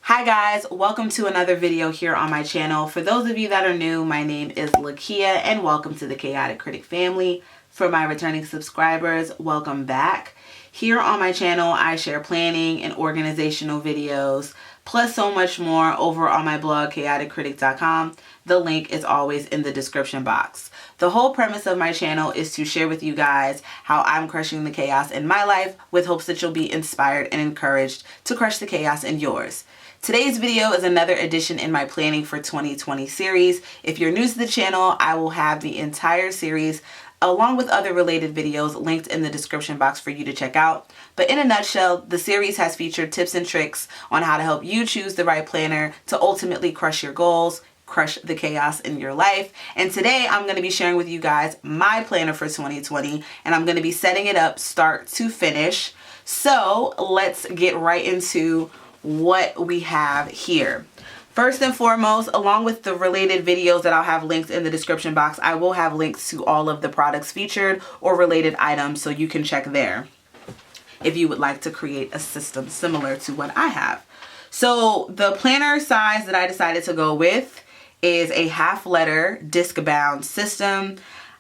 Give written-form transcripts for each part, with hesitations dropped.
Hi guys, welcome to another video here on my channel. For those of you that are new, my name is Lakia and welcome to the Chaotic Critic family. For my returning subscribers, welcome back. Here on my channel, I share planning and organizational videos, plus so much more over on my blog, chaoticcritic.com. The link is always in the description box. The whole premise of my channel is to share with you guys how I'm crushing the chaos in my life with hopes that you'll be inspired and encouraged to crush the chaos in yours. Today's video is another addition in my Planning for 2020 series. If you're new to the channel, I will have the entire series along with other related videos linked in the description box for you to check out. But in a nutshell, the series has featured tips and tricks on how to help you choose the right planner to ultimately crush your goals, crush the chaos in your life. And today I'm going to be sharing with you guys my planner for 2020, and I'm going to be setting it up start to finish. So let's get right into what we have here. First and foremost, along with the related videos that I'll have linked in the description box, I will have links to all of the products featured or related items, so you can check there if you would like to create a system similar to what I have. So the planner size that I decided to go with is a half letter disc-bound system.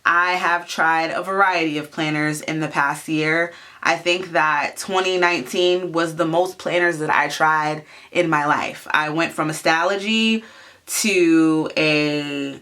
I have tried a variety of planners in the past year. I think that 2019 was the most planners that I tried in my life. I went from Astrology to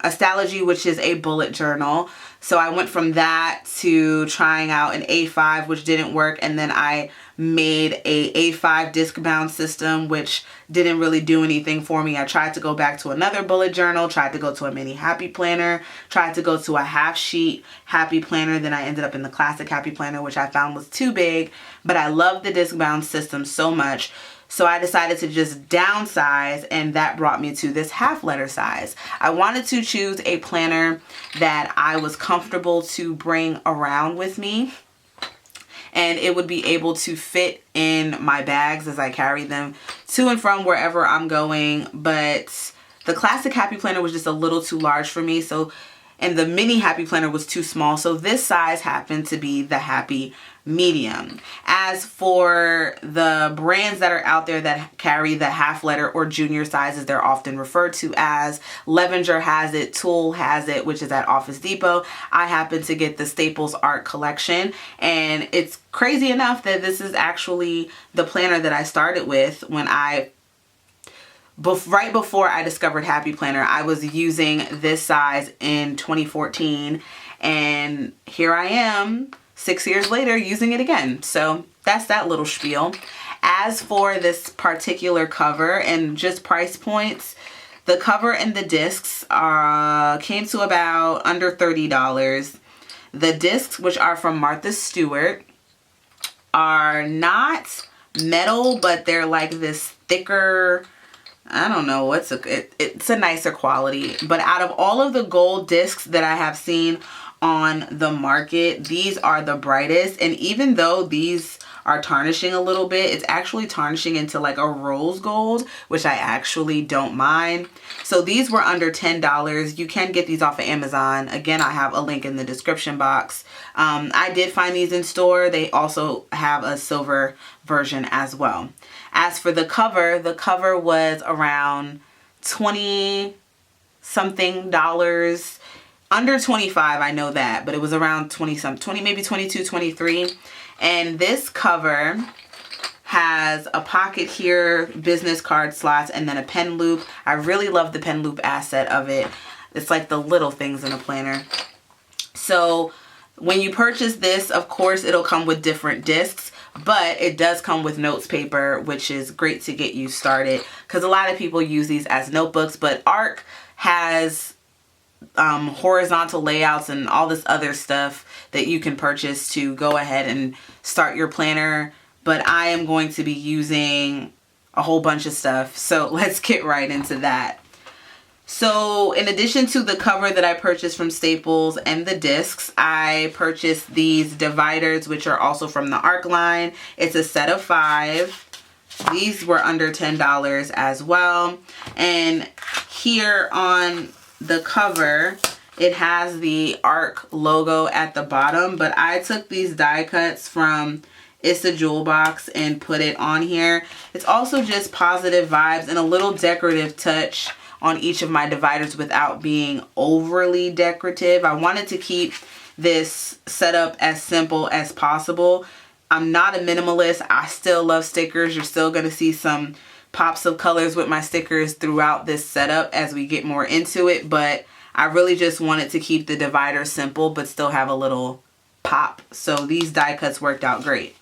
Astrology, which is a bullet journal. So I went from that to trying out an A5, which didn't work, and then I made a A5 disc-bound system, which didn't really do anything for me. I tried to go back to another bullet journal, tried to go to a mini happy planner, tried to go to a half sheet happy planner, then I ended up in the classic happy planner, which I found was too big, but I love the disc-bound system so much. So I decided to just downsize, and that brought me to this half letter size. I wanted to choose a planner that I was comfortable to bring around with me, and it would be able to fit in my bags as I carry them to and from wherever I'm going. But the classic happy planner was just a little too large for me, and the mini happy planner was too small, so this size happened to be the happy medium. As for the brands that are out there that carry the half letter or junior sizes, they're often referred to as, Levenger has it, Tool has it, which is at Office Depot. I happen to get the Staples Art Collection, and it's crazy enough that this is actually the planner that I started with when right before I discovered Happy Planner. I was using this size in 2014, and here I am 6 years later using it again. So that's that little spiel. As for this particular cover and just price points, the cover and the discs came to about under $30. The discs, which are from Martha Stewart, are not metal, but they're like this thicker, I don't know, it's a nicer quality. But out of all of the gold discs that I have seen on the market, these are the brightest. And even though these are tarnishing a little bit, it's actually tarnishing into like a rose gold, which I actually don't mind. So these were under $10. You can get these off of Amazon. Again, I have a link in the description box. I did find these in store. They also have a silver version as well. As for the cover was around 20 something dollars. Under 25, I know that, but it was around 20, maybe 22, 23. And this cover has a pocket here, business card slots, and then a pen loop. I really love the pen loop asset of it. It's like the little things in a planner. So when you purchase this, of course, it'll come with different discs, but it does come with notes paper, which is great to get you started because a lot of people use these as notebooks, but ARC has horizontal layouts and all this other stuff that you can purchase to go ahead and start your planner. But I am going to be using a whole bunch of stuff, so let's get right into that. So in addition to the cover that I purchased from Staples and the discs, I purchased these dividers, which are also from the ARC line. It's a set of 5. These were under $10 as well. And here on the cover, it has the ARC logo at the bottom, but I took these die cuts from It's the jewel box and put it on here. It's also just positive vibes and a little decorative touch on each of my dividers without being overly decorative. I wanted to keep this setup as simple as possible. I'm not a minimalist. I still love stickers. You're still going to see some pops of colors with my stickers throughout this setup as we get more into it, but I really just wanted to keep the divider simple but still have a little pop. So these die cuts worked out great.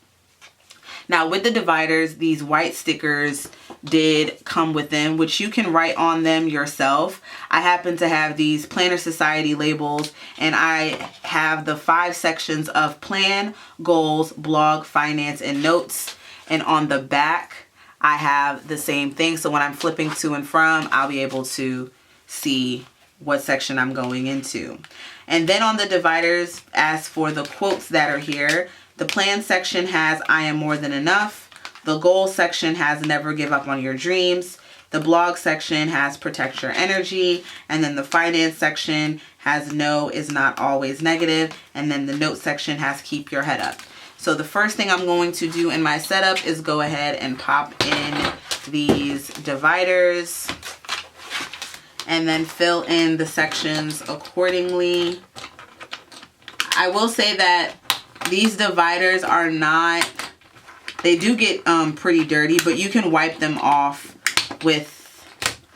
Now with the dividers, these white stickers did come with them, which you can write on them yourself. I happen to have these Planner Society labels, and I have the 5 sections of plan, goals, blog, finance, and notes. And on the back, I have the same thing. So when I'm flipping to and from, I'll be able to see what section I'm going into. And then on the dividers, as for the quotes that are here, the plan section has I am more than enough. The goal section has never give up on your dreams. The blog section has protect your energy. And then the finance section has no is not always negative. And then the note section has keep your head up. So the first thing I'm going to do in my setup is go ahead and pop in these dividers and then fill in the sections accordingly. I will say that these dividers are not, they do get pretty dirty, but you can wipe them off with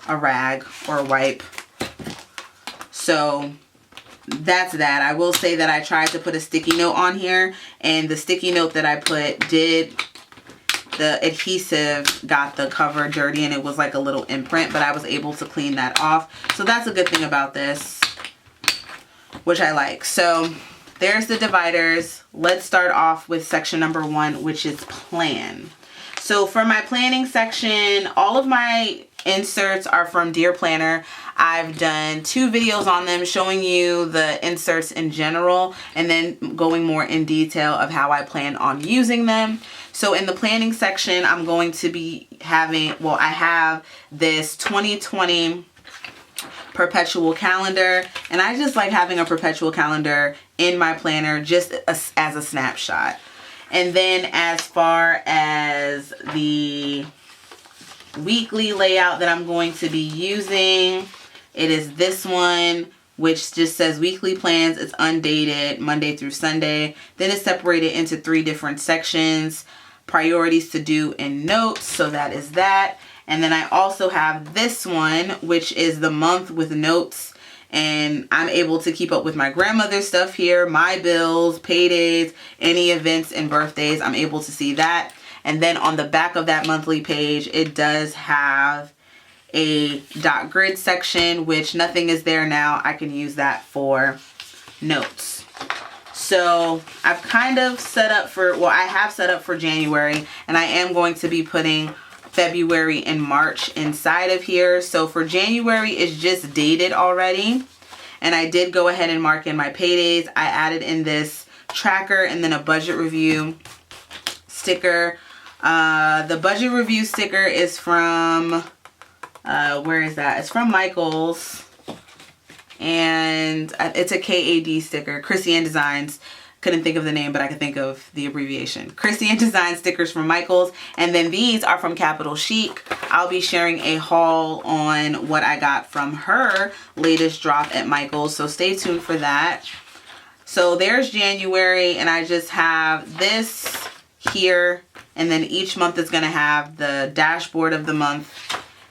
a rag or a wipe. So that's that. I will say that I tried to put a sticky note on here, and the sticky note that I put the adhesive got the cover dirty and it was like a little imprint, but I was able to clean that off. So that's a good thing about this, which I like. So there's the dividers. Let's start off with section number 1, which is plan. So for my planning section, all of my inserts are from Dear Planner. I've done 2 videos on them showing you the inserts in general and then going more in detail of how I plan on using them. So in the planning section, I'm going to be having, well, I have this 2020 perpetual calendar, and I just like having a perpetual calendar in my planner just as a snapshot. And then as far as the weekly layout that I'm going to be using, it is this one, which just says weekly plans. It's undated, Monday through Sunday. Then it's separated into 3 different sections: priorities, to do, and notes. So that is that. And then I also have this one, which is the month with notes. And I'm able to keep up with my grandmother's stuff here, my bills, paydays, any events and birthdays. I'm able to see that. And then on the back of that monthly page, it does have a dot grid section, which nothing is there now. I can use that for notes. So I've kind of set up for, well, I have set up for January, and I am going to be putting February and March inside of here. So for January, it's just dated already. And I did go ahead and mark in my paydays. I added in this tracker and then a budget review sticker. The budget review sticker is from, where is that? It's from Michael's. And it's a KAD sticker, Christian Designs. Couldn't think of the name, but I could think of the abbreviation. Christian Design stickers from Michael's. And then these are from Capital Chic. I'll be sharing a haul on what I got from her latest drop at Michael's, so stay tuned for that. So there's January, and I just have this here, and then each month is going to have the dashboard of the month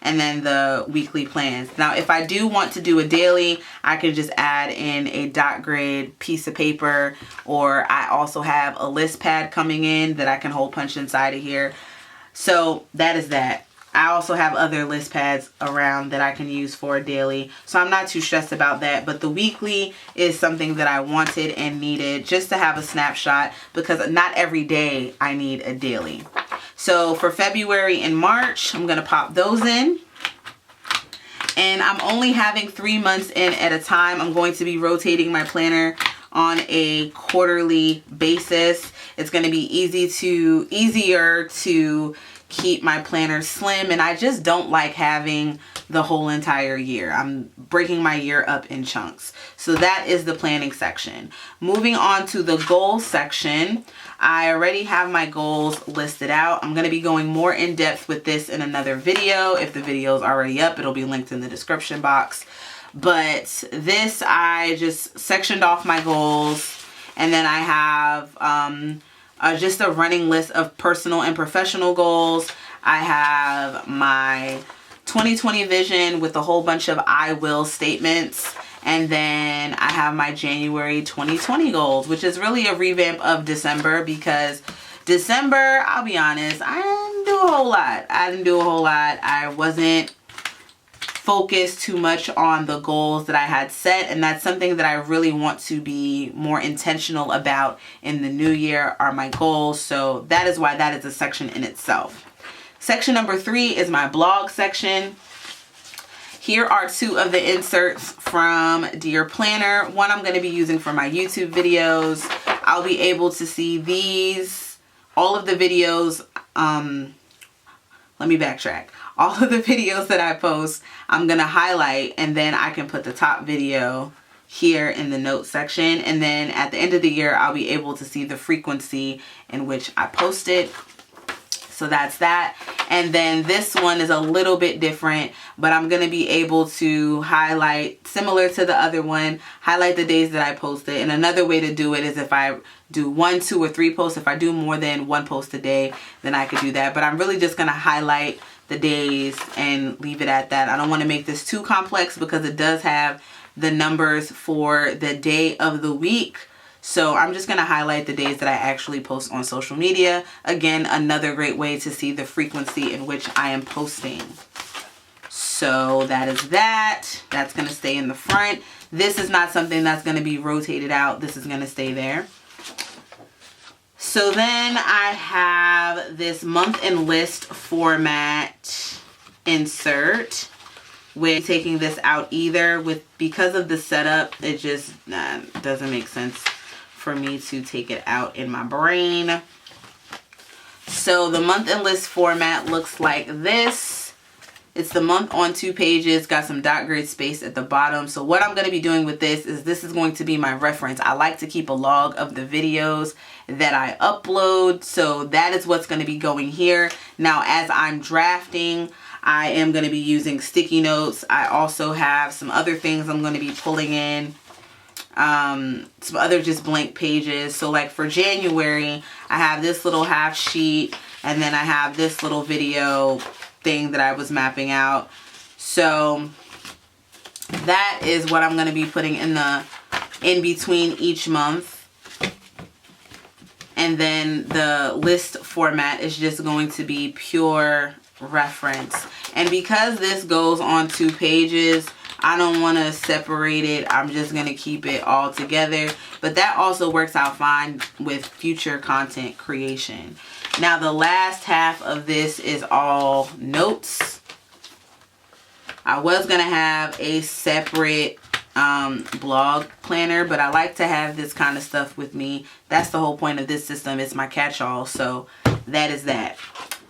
and then the weekly plans. Now, if I do want to do a daily, I can just add in a dot grid piece of paper, or I also have a list pad coming in that I can hole punch inside of here. So that is that. I also have other list pads around that I can use for a daily, so I'm not too stressed about that. But the weekly is something that I wanted and needed just to have a snapshot, because not every day I need a daily. So for February and March, I'm going to pop those in. And I'm only having 3 months in at a time. I'm going to be rotating my planner on a quarterly basis. It's going to be easier to keep my planner slim, and I just don't like having the whole entire year. I'm breaking my year up in chunks. So that is the planning section. Moving on to the goals section, I already have my goals listed out. I'm going to be going more in depth with this in another video. If the video is already up, it'll be linked in the description box. But this, I just sectioned off my goals, and then I have just a running list of personal and professional goals. I have my 2020 vision with a whole bunch of I will statements. And then I have my January 2020 goals, which is really a revamp of December, because December, I'll be honest, I didn't do a whole lot. I wasn't focused too much on the goals that I had set, and that's something that I really want to be more intentional about in the new year, are my goals. So that is why that is a section in itself. Section number 3 is my blog section. Here are 2 of the inserts from Dear Planner. One I'm going to be using for my YouTube videos. I'll be able to see these, all of the videos. Let me backtrack. All of the videos that I post, I'm going to highlight, and then I can put the top video here in the notes section. And then at the end of the year, I'll be able to see the frequency in which I post it. So that's that. And then this one is a little bit different, but I'm going to be able to highlight, similar to the other one, highlight the days that I posted. And another way to do it is if I do 1, 2, or 3 posts. If I do more than 1 post a day, then I could do that. But I'm really just going to highlight the days and leave it at that. I don't want to make this too complex because it does have the numbers for the day of the week. So I'm just going to highlight the days that I actually post on social media. Again, another great way to see the frequency in which I am posting. So that is that. That's going to stay in the front. This is not something that's going to be rotated out. This is going to stay there. So then I have this month and list format insert. With taking this out either, because of the setup, it just doesn't make sense for me to take it out in my brain. So the month and list format looks like this. It's the month on 2 pages, got some dot grid space at the bottom. So what I'm going to be doing with this is going to be my reference. I like to keep a log of the videos that I upload. So that is what's going to be going here. Now, as I'm drafting, I am going to be using sticky notes. I also have some other things I'm going to be pulling in. Some other just blank pages. So like for January, I have this little half sheet, and then I have this little video thing that I was mapping out. So that is what I'm going to be putting in between each month. And then the list format is just going to be pure reference. And because this goes on 2 pages, I don't want to separate it. I'm just going to keep it all together. But that also works out fine with future content creation. Now the last half of this is all notes. I was going to have a separate blog planner, but I like to have this kind of stuff with me. That's the whole point of this system. It's my catch-all. So that is that.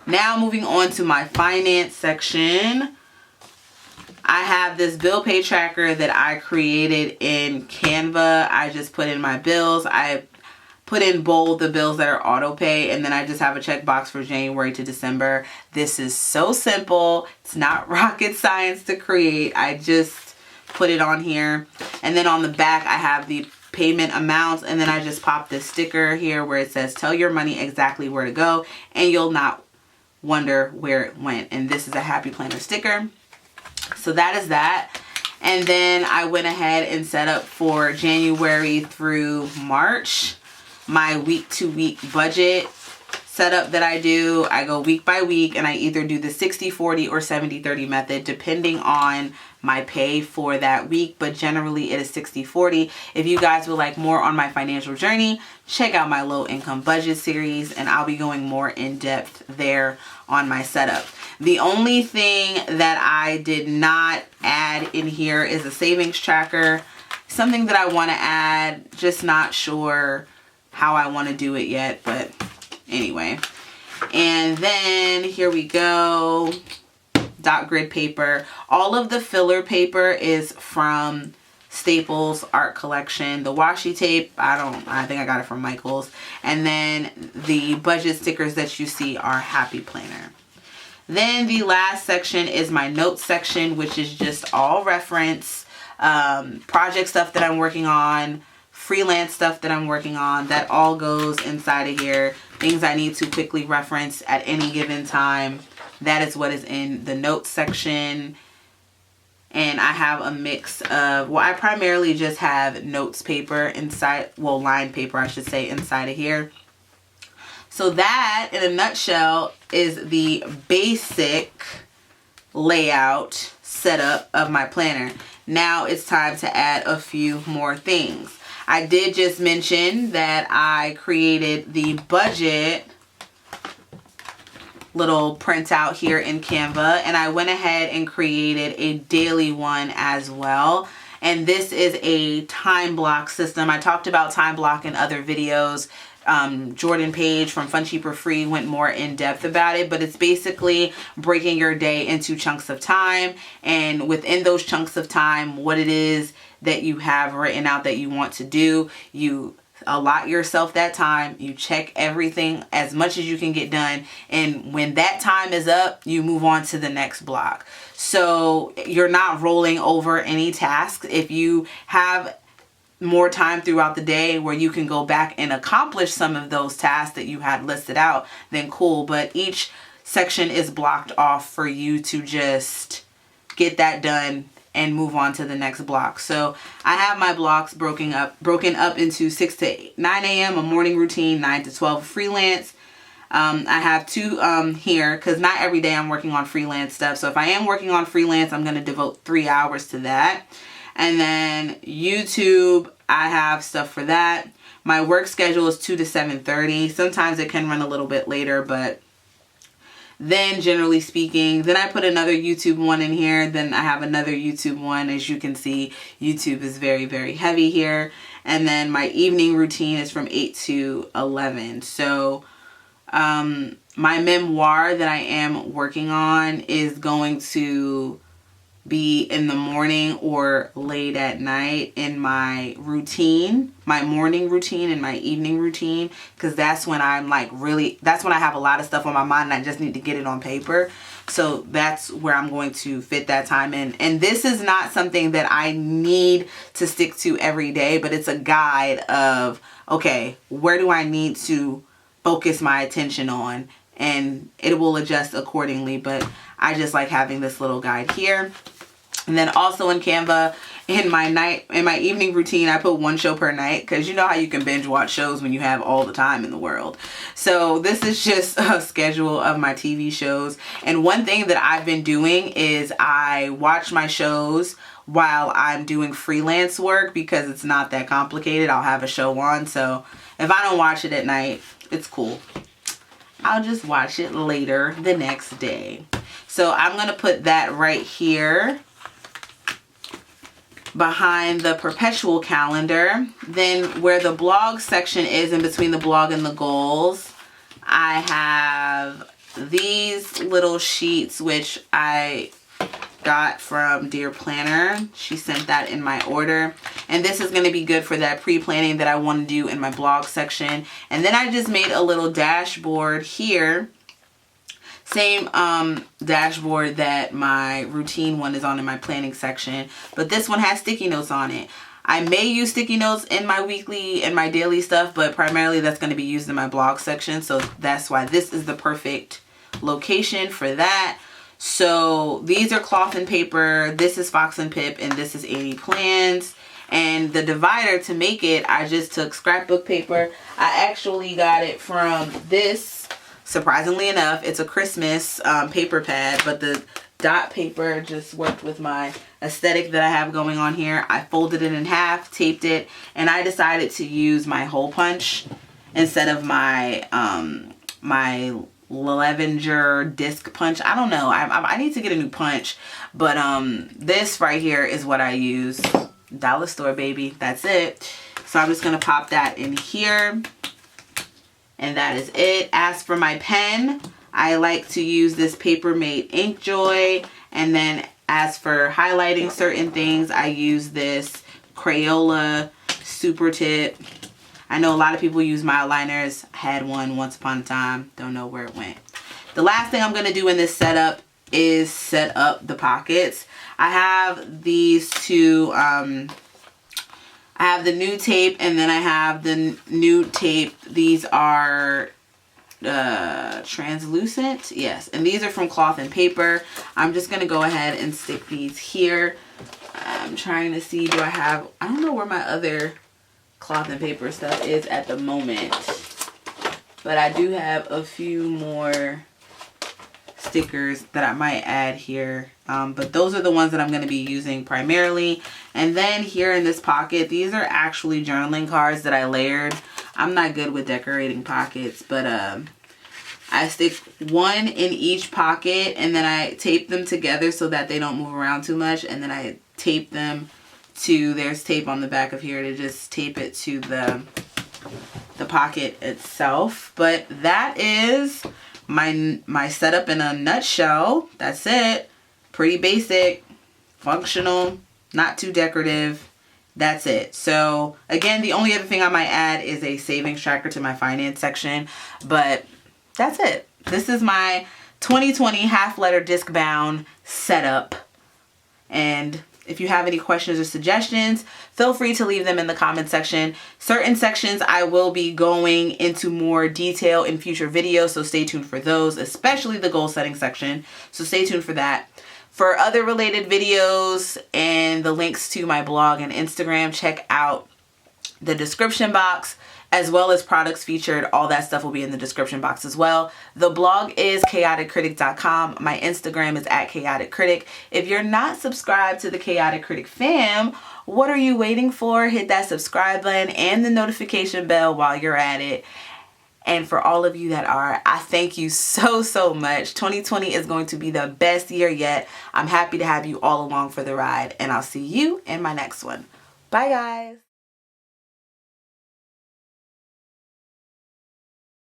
Now moving on to my finance section. I have this bill pay tracker that I created in Canva. I just put in my bills. I put in bold the bills that are auto pay, and then I just have a checkbox for January to December. This is so simple. It's not rocket science to create. I just put it on here. And then on the back, I have the payment amounts, and then I just pop this sticker here where it says tell your money exactly where to go, and you'll not wonder where it went. And this is a happy planner sticker. So that is that. And then I went ahead and set up for January through March my week-to-week budget setup that I do. I go week by week, and I either do the 60-40 or 70-30 method depending on my pay for that week, but generally it is 60-40. If you guys would like more on my financial journey, check out my low income budget series, and I'll be going more in depth there on my setup. The only thing that I did not add in here is a savings tracker. Something that I want to add, just not sure how I want to do it yet, but anyway. And then here we go, dot grid paper. All of the filler paper is from Staples Art Collection. The washi tape, I think I got it from Michael's. And then the budget stickers that you see are Happy Planner. Then the last section is my notes section, which is just all reference, project stuff that I'm working on, freelance stuff that I'm working on. That all goes inside of here. Things I need to quickly reference at any given time. That is what is in the notes section. And I have a mix of, well, I primarily just have notes paper inside, well, lined paper, I should say, inside of here. So that, in a nutshell, is the basic layout setup of my planner. Now it's time to add a few more things. I did just mention that I created the budget little printout here in Canva, and I went ahead and created a daily one as well. And this is a time block system. I talked about time block in other videos. Jordan Page from Fun Cheaper Free went more in depth about it, but it's basically breaking your day into chunks of time, and within those chunks of time, what it is that you have written out that you want to do, you allot yourself that time, you check everything as much as you can get done, and when that time is up, you move on to the next block. So you're not rolling over any tasks. If you have more time throughout the day where you can go back and accomplish some of those tasks that you had listed out, then cool. But each section is blocked off for you to just get that done and move on to the next block. So I have my blocks broken up into 6 to 9 a.m. a morning routine, 9 to 12 freelance. I have two here because not every day I'm working on freelance stuff. So if I am working on freelance, I'm going to devote 3 hours to that. And then YouTube, I have stuff for that. My work schedule is 2 to 7:30. Sometimes it can run a little bit later, but then generally speaking, then I put another YouTube one in here. Then I have another YouTube one. As you can see, YouTube is very, very heavy here. And then my evening routine is from 8 to 11. So my memoir that I am working on is going to be in the morning or late at night in my routine, my morning routine and my evening routine, because that's when I'm like really, that's when I have a lot of stuff on my mind and I just need to get it on paper. So that's where I'm going to fit that time in. And this is not something that I need to stick to every day, but it's a guide of, okay, where do I need to focus my attention on? And it will adjust accordingly, but I just like having this little guide here. And then also in Canva, in my evening routine, I put 1 show per night, because you know how you can binge watch shows when you have all the time in the world. So this is just a schedule of my TV shows. And one thing that I've been doing is I watch my shows while I'm doing freelance work, because it's not that complicated. I'll have a show on, so if I don't watch it at night, it's cool. I'll just watch it later the next day. So I'm going to put that right here behind the perpetual calendar. Then where the blog section is, in between the blog and the goals, I have these little sheets which I got from Dear Planner. She sent that in my order, and this is going to be good for that pre-planning that I want to do in my blog section. And then I just made a little dashboard here, same dashboard that my routine one is on in my planning section, but this one has sticky notes on it. I may use sticky notes in my weekly and my daily stuff, but primarily that's going to be used in my blog section, so that's why this is the perfect location for that. So these are cloth and paper, this is Fox and Pip, and this is Annie Plans. And the divider to make it, I just took scrapbook paper. I actually got it from this, surprisingly enough. It's a Christmas paper pad, but the dot paper just worked with my aesthetic that I have going on here. I folded it in half, taped it, and I decided to use my hole punch instead of my my Levenger disc punch. I don't know. I need to get a new punch, but this right here is what I use. Dollar store, baby. That's it. So I'm just gonna pop that in here, and that is it. As for my pen, I like to use this Papermate Inkjoy, and then as for highlighting certain things, I use this Crayola Super Tip. I know a lot of people use mild liners. I had one once upon a time. Don't know where it went. The last thing I'm going to do in this setup is set up the pockets. I have these two, I have the new tape, and then I have the new tape. These are translucent, yes, and these are from Cloth and Paper. I'm just going to go ahead and stick these here. I'm trying to see, I don't know where my other Cloth and Paper stuff is at the moment, but I do have a few more stickers that I might add here, but those are the ones that I'm going to be using primarily. And then here in this pocket, these are actually journaling cards that I layered. I'm not good with decorating pockets, but I stick one in each pocket, and then I tape them together so that they don't move around too much, and then I tape them to, there's tape on the back of here to just tape it to the pocket itself. But that is my setup in a nutshell. That's it. Pretty basic, functional, not too decorative. That's it. So again, the only other thing I might add is a savings tracker to my finance section, but that's it. This is my 2020 half letter Discbound setup, and if you have any questions or suggestions, feel free to leave them in the comment section. Certain sections I will be going into more detail in future videos, so stay tuned for those, especially the goal setting section. So stay tuned for that. For other related videos and the links to my blog and Instagram, check out the description box, as well as products featured. All that stuff will be in the description box as well. The blog is chaoticcritic.com. My Instagram is @chaoticcritic. If you're not subscribed to the Chaotic Critic fam, what are you waiting for? Hit that subscribe button and the notification bell while you're at it. And for all of you that are, I thank you so much. 2020 is going to be the best year yet. I'm happy to have you all along for the ride, and I'll see you in my next one. Bye, guys.